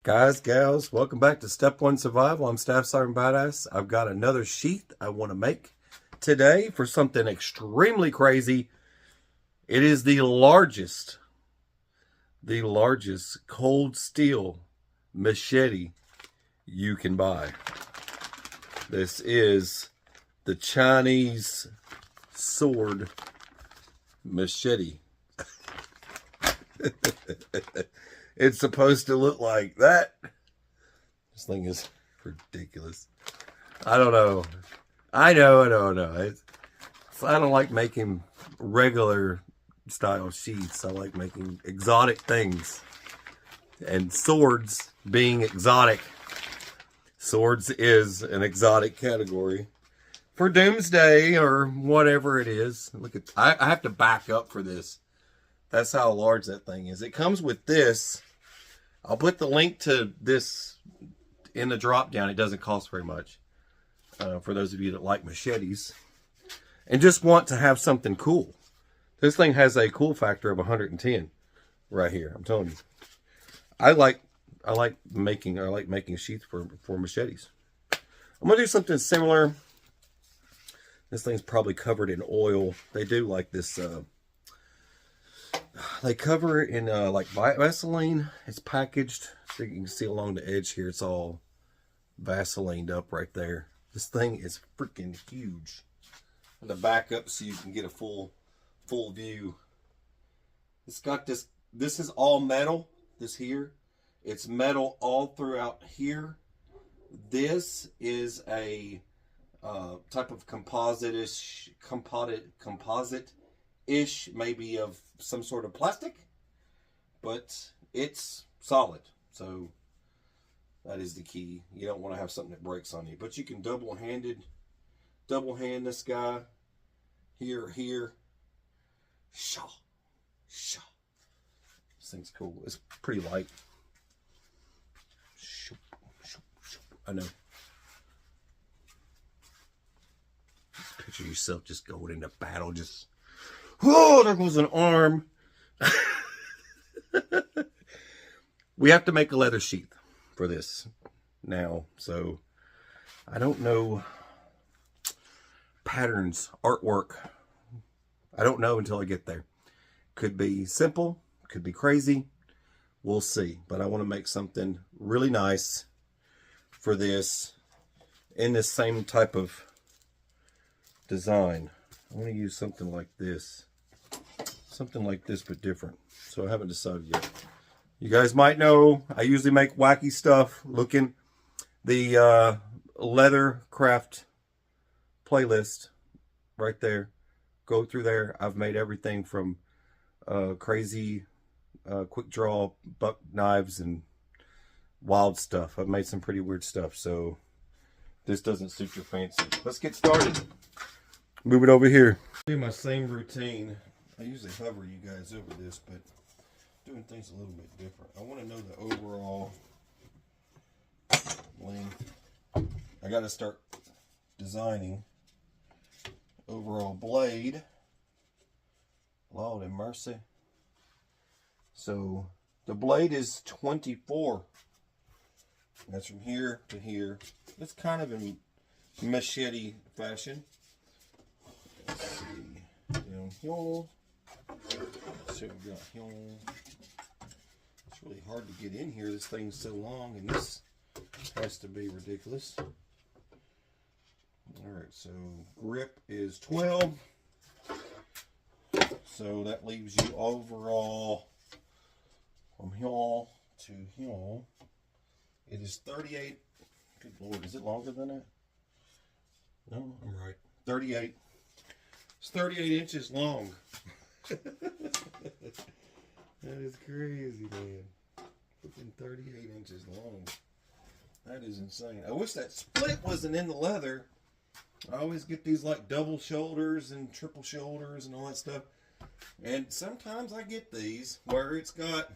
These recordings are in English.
Guys, gals, welcome back to Step 1 Survival. I'm Staff Sergeant Badass. I've got another sheath I want to make today for something extremely crazy. It is the largest cold steel machete you can buy. This is the Chinese sword machete. It's supposed to look like that. This thing is ridiculous. I don't know. I know. I don't like making regular style sheaths. I like making exotic things. And swords being exotic. Swords is an exotic category. For doomsday or whatever it is. Look at, I have to back up for this. That's how large that thing is. It comes with this. I'll put the link to this in the drop down. It doesn't cost very much. For those of you that like machetes. And just want to have something cool. This thing has a cool factor of 110 right here. I'm telling you. I like making sheaths for machetes. I'm gonna do something similar. This thing's probably covered in oil. They do like this they cover it in like Vaseline. It's packaged, so you can see along the edge here, it's all Vaselined up right there. This thing is freaking huge. I'm gonna back up so you can get a full view. It's got this is all metal. This here, it's metal all throughout here. This is a type of composite-ish, maybe of some sort of plastic, but it's solid. So that is the key. You don't want to have something that breaks on you, but you can double hand this guy here. Shaw. This thing's cool. It's pretty light. I know. Just picture yourself just going into battle, just, oh, there goes an arm. We have to make a leather sheath for this now, so I don't know patterns, artwork. I don't know until I get there. Could be simple, could be crazy. We'll see. But I want to make something really nice for this in this same type of design. I want to use something like this. Something like this, but different. So I haven't decided yet. You guys might know I usually make wacky stuff. Look in the Leathercraft playlist right there. Go through there. I've made everything from crazy quick draw buck knives and wild stuff. I've made some pretty weird stuff, so this doesn't suit your fancy. Let's get started. Move it over here. Do my same routine. I usually hover you guys over this, but doing things a little bit different. I want to know the overall length. I got to start designing overall blade. Lord have mercy. So the blade is 24. That's from here to here. It's kind of in machete fashion. Let's see. Down here. So we got here. It's really hard to get in here. This thing's so long, and this has to be ridiculous. Alright, so grip is 12. So that leaves you overall from here to here. It is 38. Good Lord, is it longer than that? No, I'm right. 38. It's 38 inches long. That is crazy, man. Freaking 38 inches long. That is insane. I wish that split wasn't in the leather. I always get these like double shoulders and triple shoulders and all that stuff. And sometimes I get these where it's got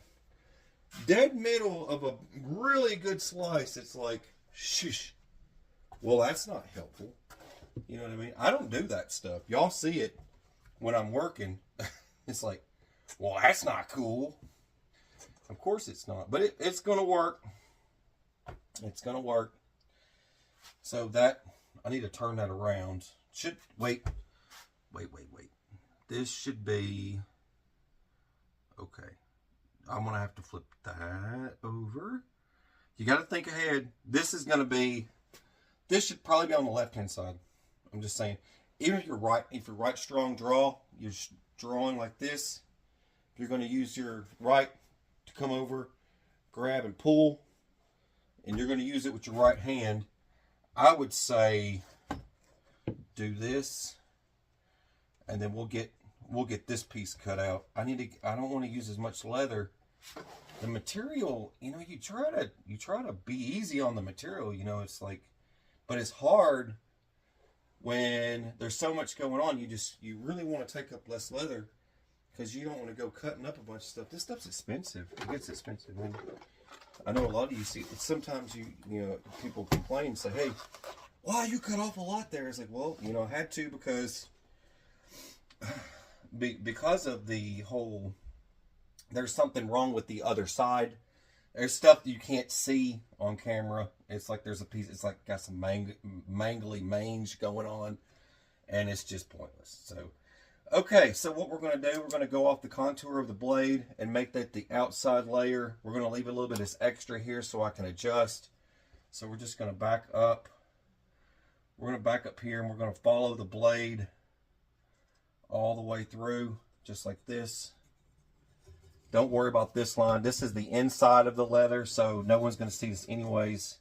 dead middle of a really good slice. It's like, shush. Well, that's not helpful. You know what I mean? I don't do that stuff. Y'all see it when I'm working. It's like, well, that's not cool. Of course it's not. But it's going to work. It's gonna work. So that, I need to turn that around. Should, wait. This should be, okay. I'm gonna have to flip that over. You gotta think ahead. This is gonna be, this should probably be on the left-hand side. I'm just saying, even if you're right strong draw, you're drawing like this. If you're gonna use your right to come over, grab and pull, and you're gonna use it with your right hand, I would say do this, and then we'll get this piece cut out. I don't want to use as much leather. The material, you know, you try to be easy on the material, you know, it's like, but it's hard when there's so much going on. You really want to take up less leather because you don't want to go cutting up a bunch of stuff. This stuff's expensive. It gets expensive. And I know a lot of you see, sometimes you know, people complain and say, hey, wow, you cut off a lot there. It's like, well, you know, I had to because of the whole, there's something wrong with the other side. There's stuff that you can't see on camera. It's like there's a piece, it's like got some mangly mange going on, and it's just pointless. So, okay, so what we're going to do, we're going to go off the contour of the blade and make that the outside layer. We're going to leave a little bit of this extra here so I can adjust. So we're just going to back up. We're going to back up here, and we're going to follow the blade all the way through, just like this. Don't worry about this line. This is the inside of the leather, so no one's going to see this anyways.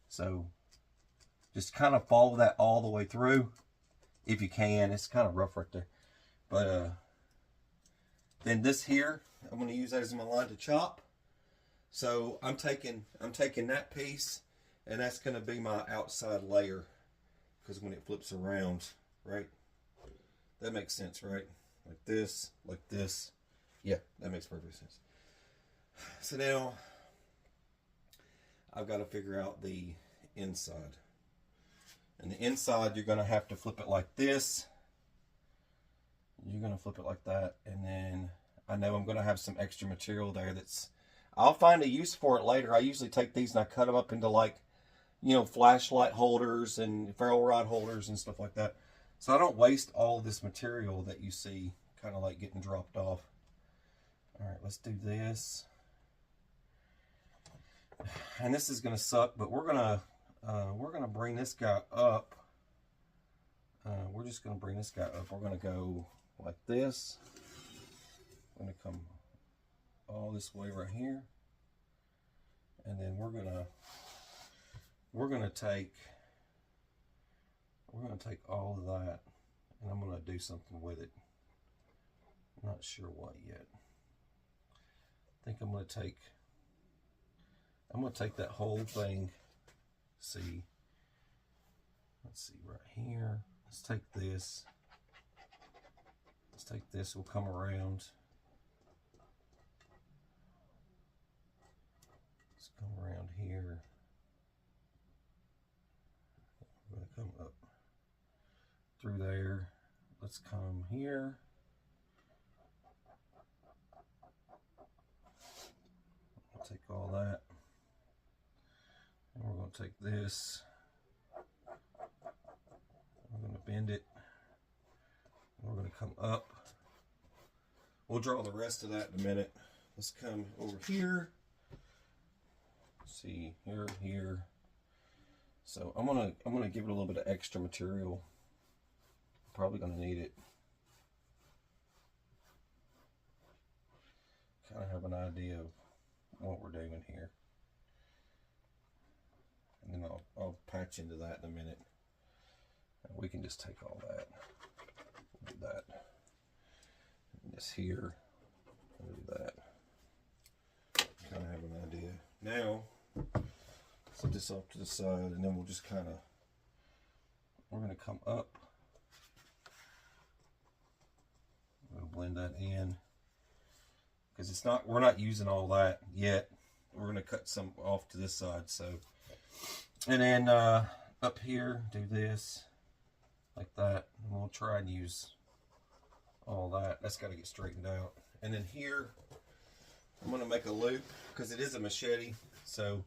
So just kind of follow that all the way through if you can. It's kind of rough right there. But then this here, I'm going to use that as my line to chop. So I'm taking that piece, and that's going to be my outside layer, because when it flips around, right? That makes sense, right? Like this, like this. Yeah, that makes perfect sense. So now I've got to figure out the inside. And the inside, you're going to have to flip it like this. You're going to flip it like that. And then I know I'm going to have some extra material there that's, I'll find a use for it later. I usually take these and I cut them up into, like, you know, flashlight holders and ferrule rod holders and stuff like that. So I don't waste all this material that you see kind of like getting dropped off. All right, let's do this. And this is going to suck, but we're gonna bring this guy up. We're just going to bring this guy up. We're going to go like this. We're going to come all this way right here, and then we're going to take all of that, and I'm going to do something with it. I'm not sure what yet. I think I'm going to take that whole thing. See, let's see right here. Let's take this. Let's take this. We'll come around. Let's come around here. I'm going to come up through there. Let's come here. I'll take all that. And we're going to take this. We're going to bend it. We're going to come up. We'll draw the rest of that in a minute. Let's come over here. See, here. So I'm gonna give it a little bit of extra material. Probably gonna need it. Kind of have an idea of what we're doing here. And then I'll patch into that in a minute. And we can just take all that. Do that. And this here. Do that. Kind of have an idea. Now, flip this off to the side, and then we'll just kind of, we're going to come up. We'll blend that in. Because it's not, we're not using all that yet. We're going to cut some off to this side. So, and then up here, do this like that. And we'll try and use all that. That's got to get straightened out. And then here, I'm going to make a loop because it is a machete. So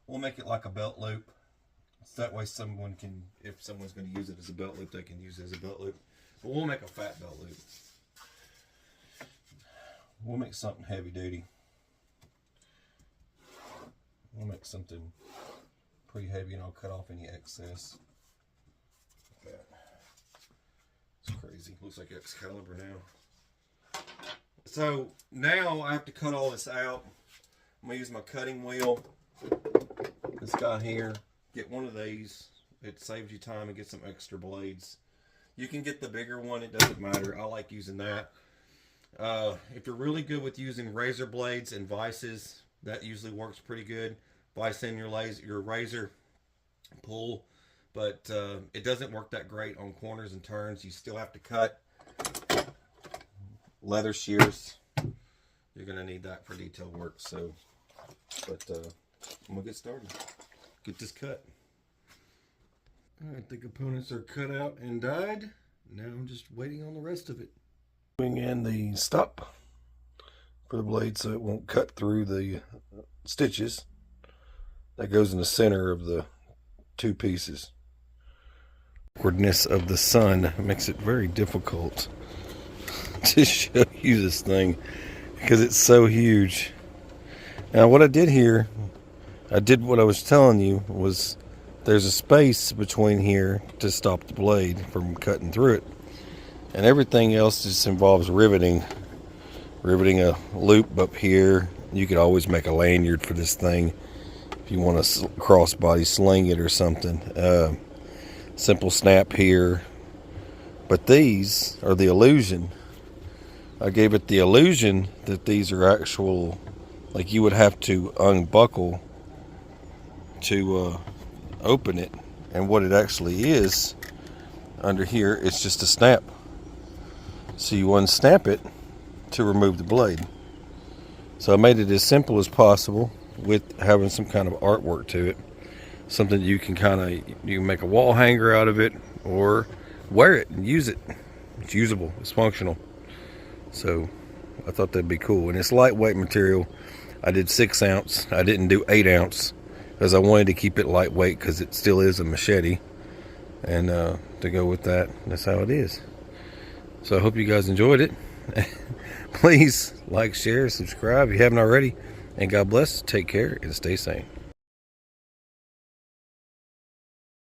we'll make it like a belt loop. So that way someone can, if someone's going to use it as a belt loop, they can use it as a belt loop. But we'll make a fat belt loop. We'll make something heavy duty. We'll make something pretty heavy, and I'll cut off any excess. Like that. It's crazy. Looks like Excalibur now. So now I have to cut all this out. I'm going to use my cutting wheel. This guy here. Get one of these. It saves you time and get some extra blades. You can get the bigger one. It doesn't matter. I like using that. If you're really good with using razor blades and vices, that usually works pretty good. Vice in your razor, pull, but it doesn't work that great on corners and turns. You still have to cut. Leather shears, you're gonna need that for detail work. So, but I'm gonna get started. Get this cut. All right, the components are cut out and dyed. Now I'm just waiting on the rest of it. Putting in the stop for the blade so it won't cut through the stitches. That goes in the center of the two pieces. The awkwardness of the sun makes it very difficult to show you this thing because it's so huge. Now what I did here, I did what I was telling you, was there's a space between here to stop the blade from cutting through it. And everything else just involves riveting a loop up here. You could always make a lanyard for this thing if you want to crossbody sling it or something. Simple snap here. But these are the illusion. I gave it the illusion that these are actual, like you would have to unbuckle to open it. And what it actually is under here, it's just a snap. So you unsnap it to remove the blade. So I made it as simple as possible with having some kind of artwork to it. Something you can you can make a wall hanger out of it or wear it and use it. It's usable, it's functional. So I thought that'd be cool. And it's lightweight material. I did 6 ounce. I didn't do 8 ounce because I wanted to keep it lightweight because it still is a machete. And to go with that, that's how it is. So I hope you guys enjoyed it. Please like, share, subscribe if you haven't already. And God bless, take care, and stay sane.